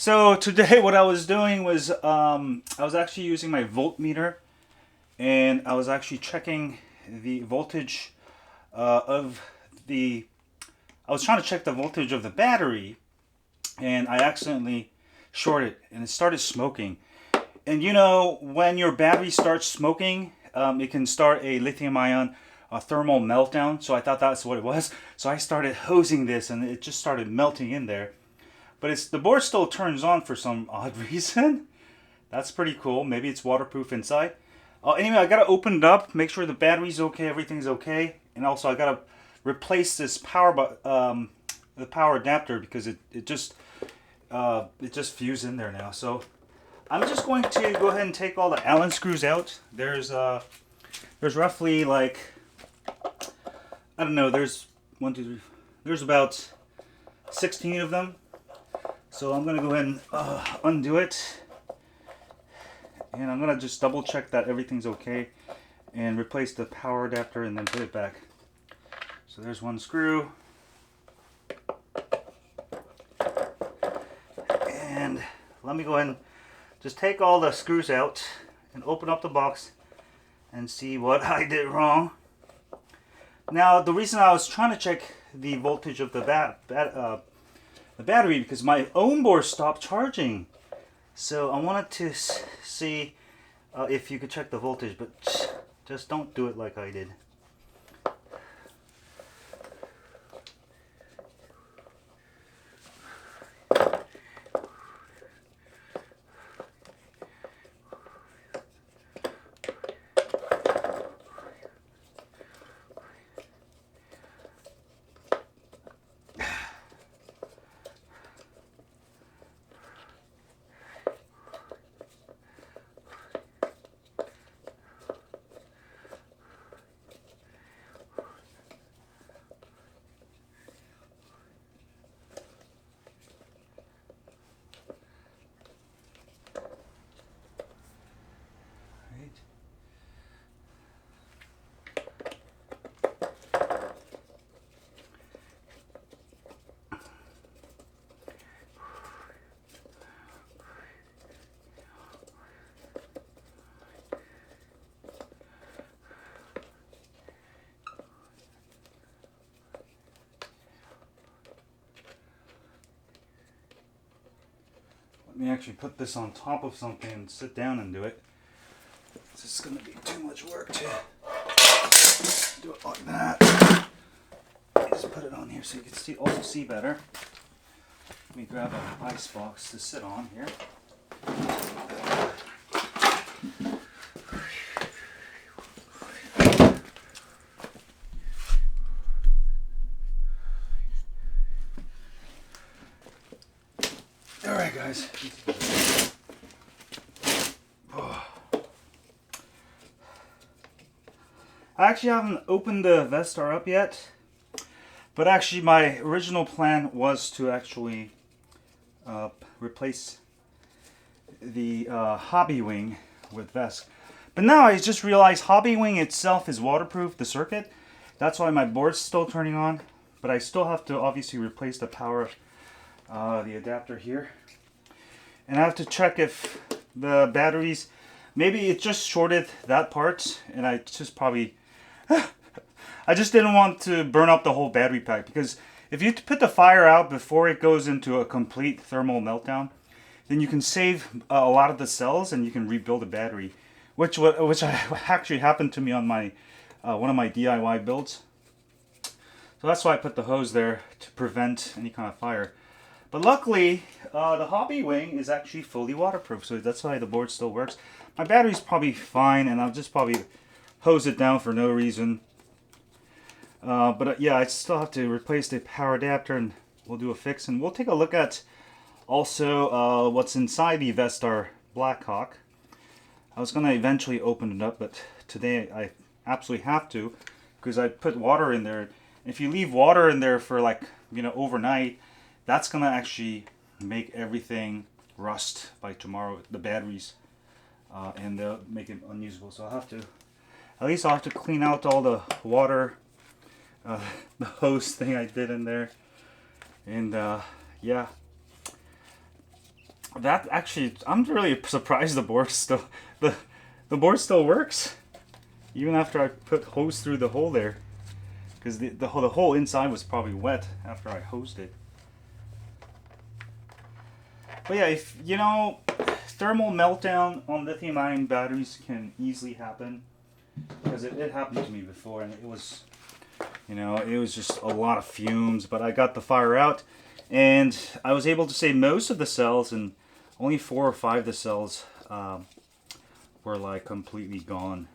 So today what I was doing was I was actually using my voltmeter, and I was actually checking the voltage of the I was trying to check the voltage of the battery, and I accidentally shorted and it started smoking. And you know, when your battery starts smoking, it can start a lithium ion thermal meltdown. So I thought that's what it was. So I started hosing this and it just started melting in there. But the board still turns on for some odd reason. That's pretty cool. Maybe it's waterproof inside. Anyway, I gotta open it up, make sure the battery's okay, everything's okay, and also I gotta replace this the power adapter because it just fused in there now. So I'm just going to go ahead and take all the Allen screws out. There's roughly like, I don't know. There's one, two, three. There's about 16 of them. So I'm gonna go ahead and undo it, and I'm gonna just double check that everything's okay, and replace the power adapter, and then put it back. So there's one screw, and let me go ahead and just take all the screws out and open up the box and see what I did wrong. Now, the reason I was trying to check the voltage of the battery because my own board stopped charging. So I wanted to see if you could check the voltage, but just don't do it like I did. Let me actually put this on top of something and sit down and do it. This is going to be too much work to do it like that. Just put it on here so you can also see better. Let me grab an ice box to sit on here. Alright guys. I actually haven't opened the Vestar up yet, but actually my original plan was to actually replace the hobby wing with Vesk. But now I just realized hobby wing itself is waterproof, the circuit. That's why my board's still turning on, but I still have to obviously replace the power the adapter here, and I have to check if the batteries, maybe it just shorted that part, and I just probably I just didn't want to burn up the whole battery pack, because if you put the fire out before it goes into a complete thermal meltdown, then you can save a lot of the cells and you can rebuild the battery, which actually happened to me on my one of my DIY builds. So that's why I put the hose there, to prevent any kind of fire. But luckily, the hobby wing is actually fully waterproof, so that's why the board still works. My battery's probably fine, and I'll just probably hose it down for no reason. But yeah, I still have to replace the power adapter, and we'll do a fix. And we'll take a look at also what's inside the Vestar Black Hawk. I was going to eventually open it up, but today I absolutely have to, because I put water in there. If you leave water in there for, like, you know, overnight, that's going to actually make everything rust by tomorrow, the batteries, and they'll make it unusable. So I'll have to clean out all the water, the hose thing I did in there, and yeah. That actually, I'm really surprised the board still works, even after I put hose through the hole there, because the whole inside was probably wet after I hosed it. But yeah, if you know, thermal meltdown on lithium-ion batteries can easily happen, because it happened to me before, and it was, you know, it was just a lot of fumes. But I got the fire out, and I was able to save most of the cells, and only 4 or 5 of the cells were like completely gone.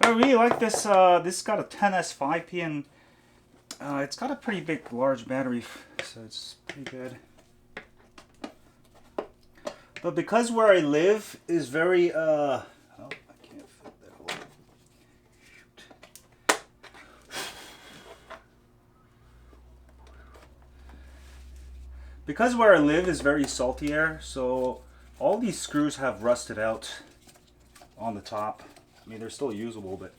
I really like this. This got a 10S5P, and it's got a pretty big, large battery, so it's pretty good. But because where I live is very, oh, I can't fit that hole. Shoot. Because where I live is very salty air, so all these screws have rusted out on the top. I mean, they're still usable, but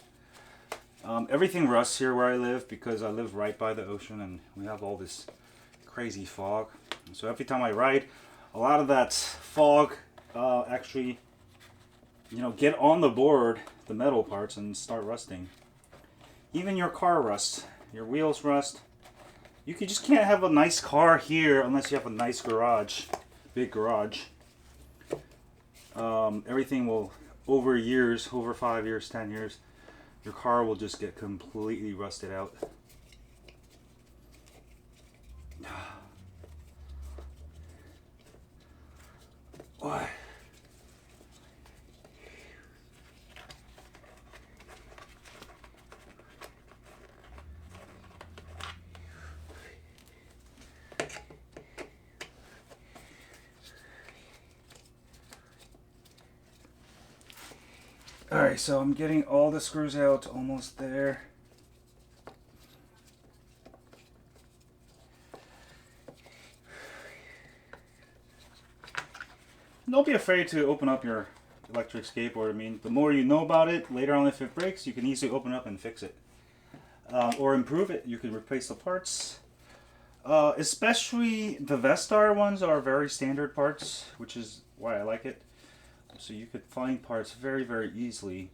everything rusts here where I live because I live right by the ocean and we have all this crazy fog. So every time I ride, a lot of that fog actually, you know, get on the board, the metal parts, and start rusting. Even your car rusts, your wheels rust. You just can't have a nice car here unless you have a nice garage, big garage. Everything will, over years, over 5 years, 10 years, your car will just get completely rusted out. Why? Alright, so I'm getting all the screws out, almost there. Don't be afraid to open up your electric skateboard. I mean, the more you know about it, later on if it breaks, you can easily open up and fix it. Or improve it. You can replace the parts. Especially the Vestar ones are very standard parts, which is why I like it. So you could find parts very, very easily.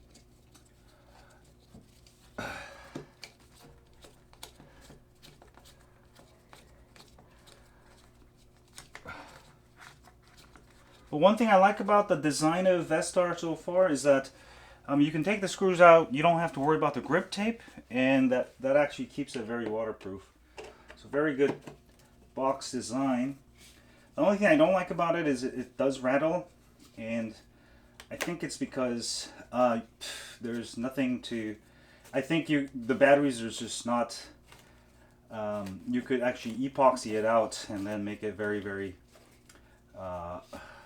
But one thing I like about the design of Vestar so far is that you can take the screws out, you don't have to worry about the grip tape, and that actually keeps it very waterproof. So very good box design. The only thing I don't like about it is it does rattle, and I think it's because there's nothing to, I think the batteries are just not, you could actually epoxy it out and then make it very, very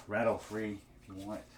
rattle free if you want it to.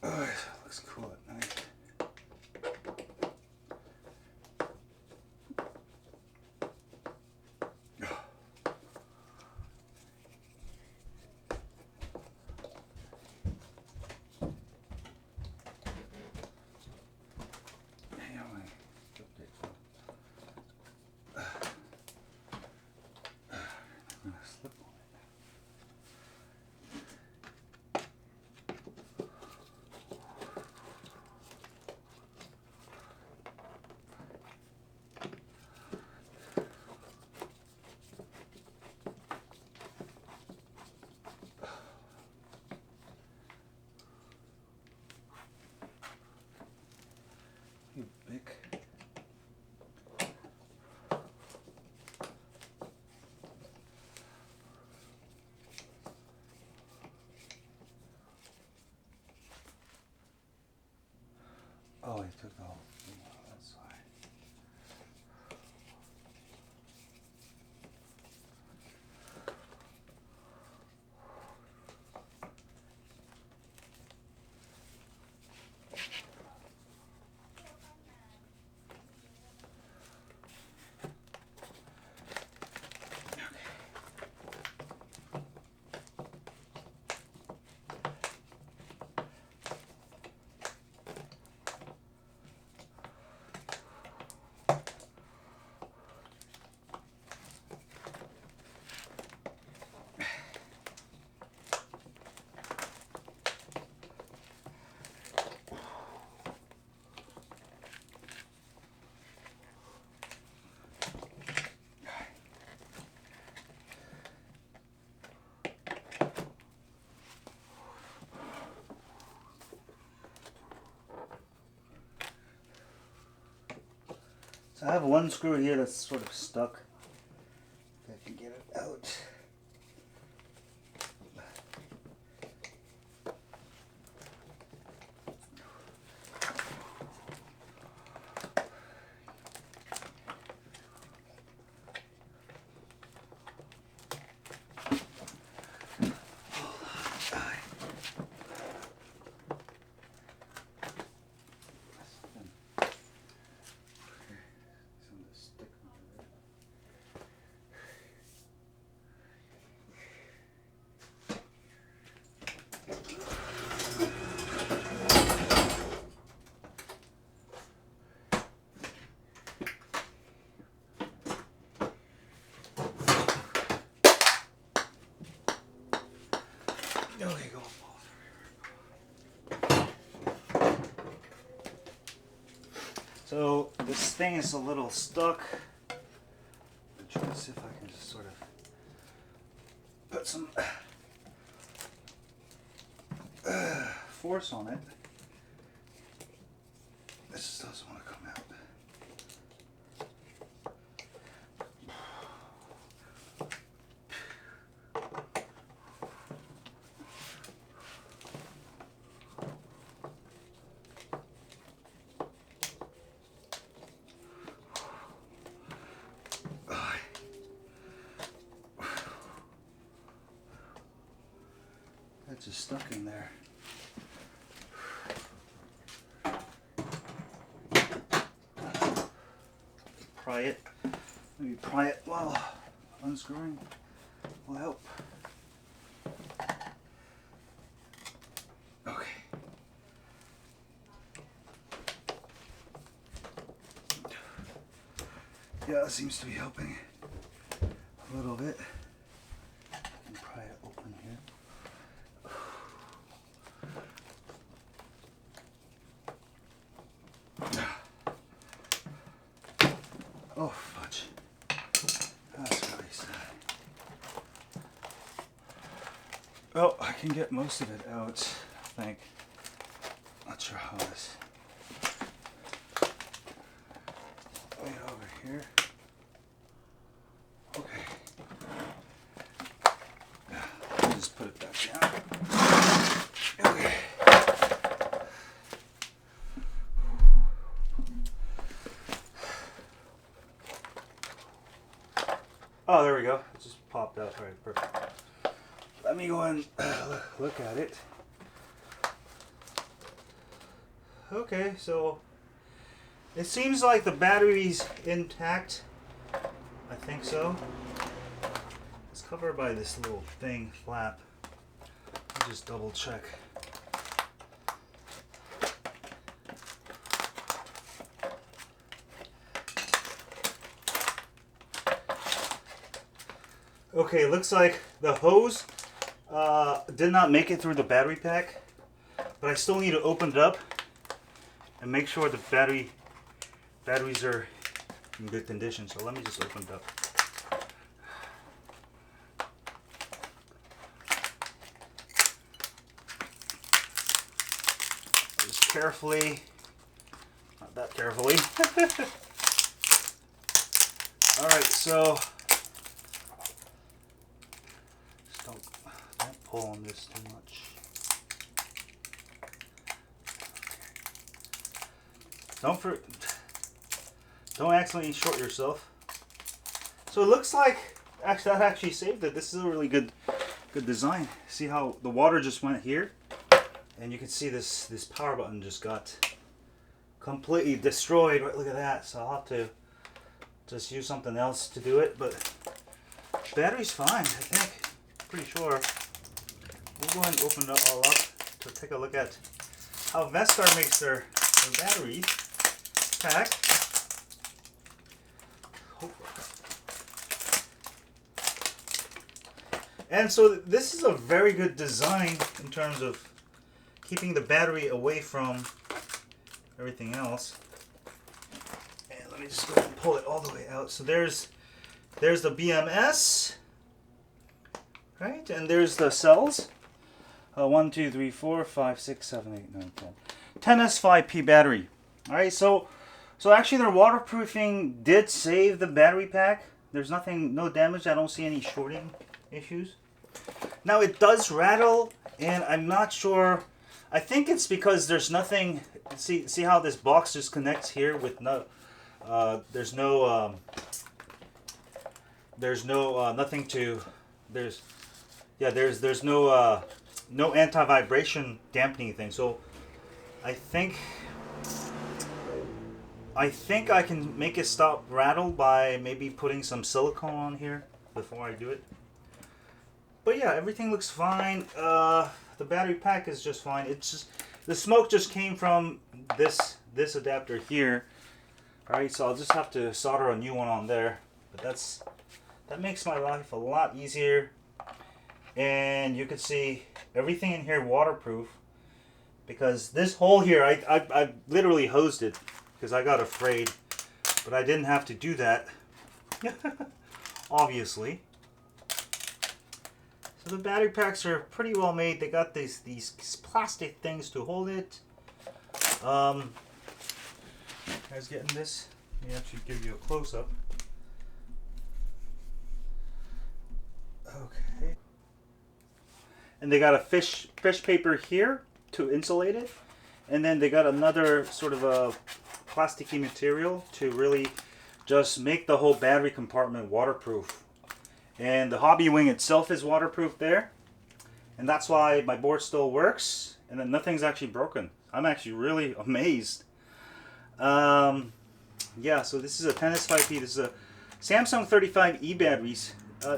Oh, looks cool at night. I took the whole thing out. That's why. So I have one screw here that's sort of stuck. If I can get it out. Okay, go. So this thing is a little stuck. I'm trying to see if I can just sort of put some force on it. This just doesn't want to come out. That's just stuck in there. Pry it. Maybe pry it while unscrewing will help. Okay. Yeah, it seems to be helping a little bit. I can pry it open here. Oh, fudge. That's really sad. Well, I can get most of it out, I think. Not sure how this. Right over here. Okay. I'll just put it back down. Okay. Oh, there we go. It just popped out. All right, perfect. Let me go and look at it. Okay, so it seems like the battery's intact. I think so. It's covered by this little thing, flap. I'll just double check. Okay, looks like the hose did not make it through the battery pack, but I still need to open it up and make sure the batteries are in good condition. So let me just open it up. Just carefully, not that carefully. All right, so. Don't pull on this too much. don't accidentally short yourself. So it looks like that actually saved it. This is a really good design. See how the water just went here, and you can see this power button just got completely destroyed. Right, look at that. So I'll have to just use something else to do it, but the battery's fine, I think. Pretty sure. We'll go ahead and open it all up to take a look at how Vestar makes their battery pack. And so this is a very good design in terms of keeping the battery away from everything else. And let me just go ahead and pull it all the way out. So there's the BMS, right? And there's the cells. 1, 2, 3, 4, 5, 6, 7, 8, 9, 10. 10S5P battery. All right, so actually their waterproofing did save the battery pack. There's no damage. I don't see any shorting issues. Now it does rattle, and I'm not sure. I think it's because there's nothing. See how this box just connects here with no. There's no nothing to. There's no anti-vibration dampening thing. So I think I can make it stop rattle by maybe putting some silicone on here before I do it. But yeah, everything looks fine. The battery pack is just fine. It's just the smoke just came from this adapter here. All right, so I'll just have to solder a new one on there. But that makes my life a lot easier. And you can see everything in here waterproof, because this hole here I literally hosed it because I got afraid, but I didn't have to do that. Obviously. So the battery packs are pretty well made. They got these plastic things to hold it. Guys, getting this? Let me actually give you a close-up. Okay. And they got a fish paper here to insulate it, and then they got another sort of a plasticky material to really just make the whole battery compartment waterproof. And the hobby wing itself is waterproof there, and that's why my board still works, and then nothing's actually broken. I'm actually really amazed. Yeah, so this is a 10S5P. This is a Samsung 35E batteries.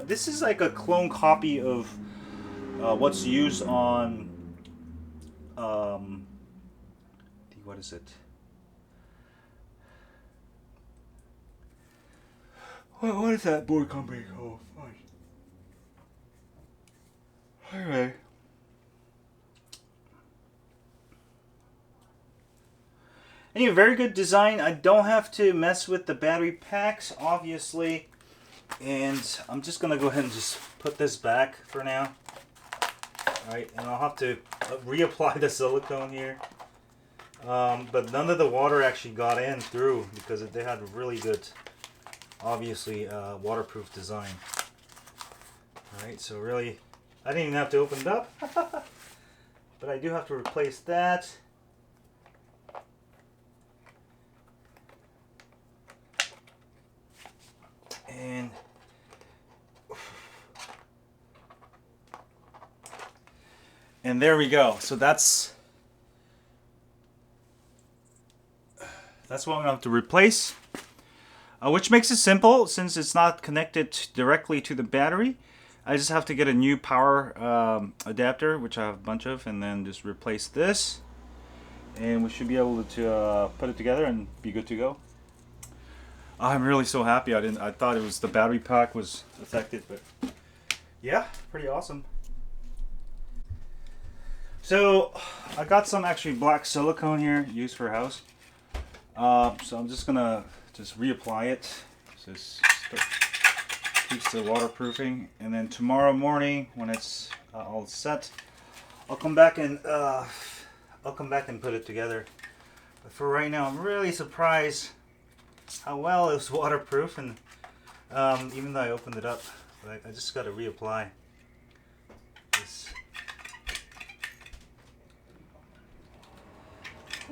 This is like a clone copy of what's used on what is it? What is that board company called? Anyway. Anyway, very good design. I don't have to mess with the battery packs, obviously. And I'm just going to go ahead and just put this back for now. Alright, and I'll have to reapply the silicone here. But none of the water actually got in through because they had a really good, obviously, waterproof design. Alright, so really, I didn't even have to open it up. But I do have to replace that. And there we go. So that's what I'm going to have to replace. Which makes it simple since it's not connected directly to the battery. I just have to get a new power adapter, which I have a bunch of, and then just replace this. And we should be able to put it together and be good to go. I'm really so happy. I thought it was the battery pack was affected, but yeah, pretty awesome. So I got some actually black silicone here used for house. So I'm just gonna reapply it. Just keeps the waterproofing, and then tomorrow morning when it's all set, I'll come back and put it together. But for right now, I'm really surprised how well it was waterproof, and even though I opened it up, but I just got to reapply this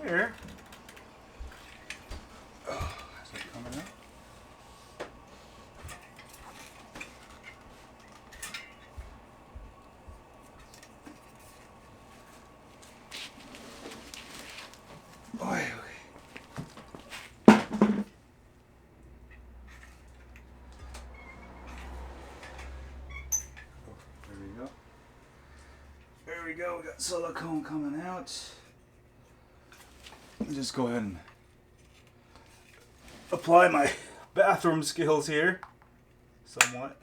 here. coming out. There we go, we got silicone coming out. Let me just go ahead and apply my bathroom skills here, somewhat.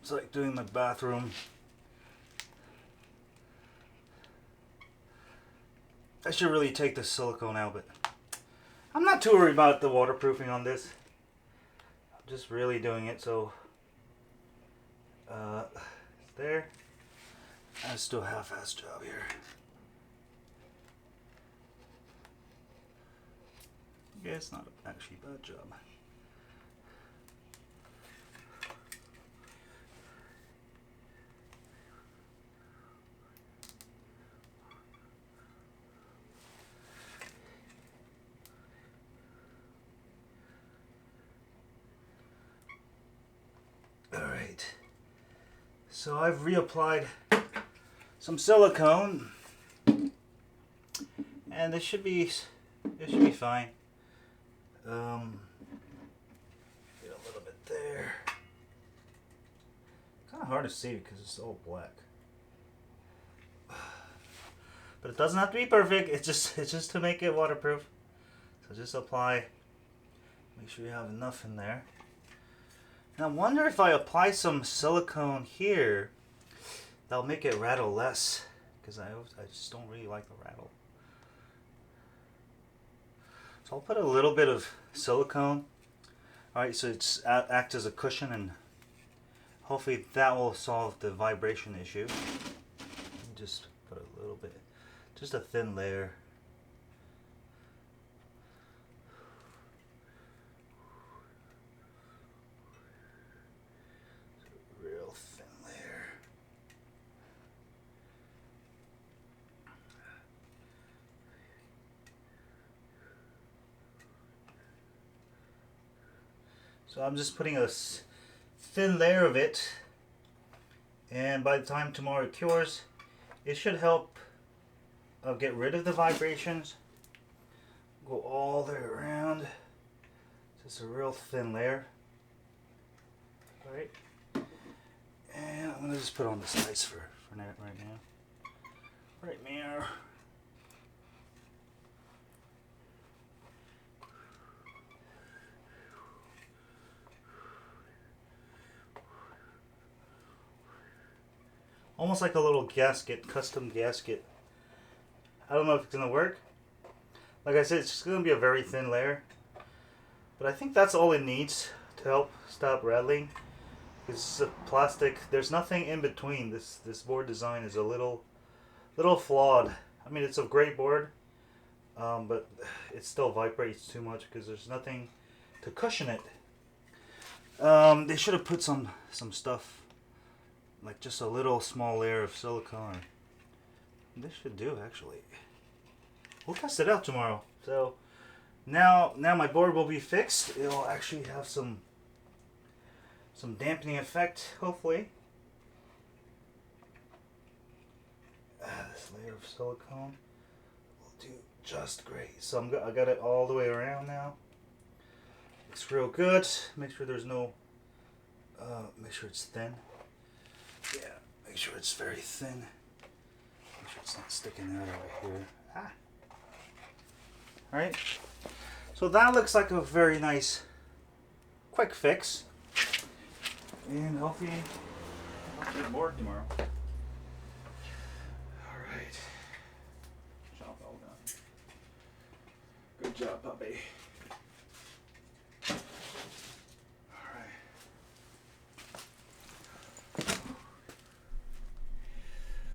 It's like doing my bathroom. I should really take the silicone out, but I'm not too worried about the waterproofing on this. I'm just really doing it so it's there. Let's do a half-ass job here. Yeah, it's not actually a bad job. Alright, so I've reapplied some silicone, and it should be fine. Get a little bit there. Kind of hard to see because it's all black, but it doesn't have to be perfect. It's just to make it waterproof. So just apply. Make sure you have enough in there. And I wonder if I apply some silicone here, that'll make it rattle less, because I just don't really like the rattle. So I'll put a little bit of silicone. Alright, so it's act as a cushion, and hopefully that will solve the vibration issue. Just put a little bit, just a thin layer. Real thin layer. So I'm just putting a thin layer of it, and by the time tomorrow it cures, it should help get rid of the vibrations. Go all the way around. Just a real thin layer. Alright. And I'm going to just put on this ice for right now. Right now. Almost like a little gasket, custom gasket. I don't know if it's going to work. Like I said, it's just going to be a very thin layer. But I think that's all it needs to help stop rattling. It's a plastic. There's nothing in between. This board design is a little flawed. I mean, it's a great board, but it still vibrates too much because there's nothing to cushion it. They should have put some stuff, like just a little small layer of silicone. This should do, actually. We'll test it out tomorrow. So now my board will be fixed. It'll actually have some dampening effect, hopefully. This layer of silicone will do just great. So I got it all the way around now. Looks real good. Make sure there's no, make sure it's thin. Yeah, make sure it's very thin. Make sure it's not sticking out over here. Ah. Alright, so that looks like a very nice, quick fix. And hopefully I'll get bored tomorrow. Alright. Job well done. Good job, puppy.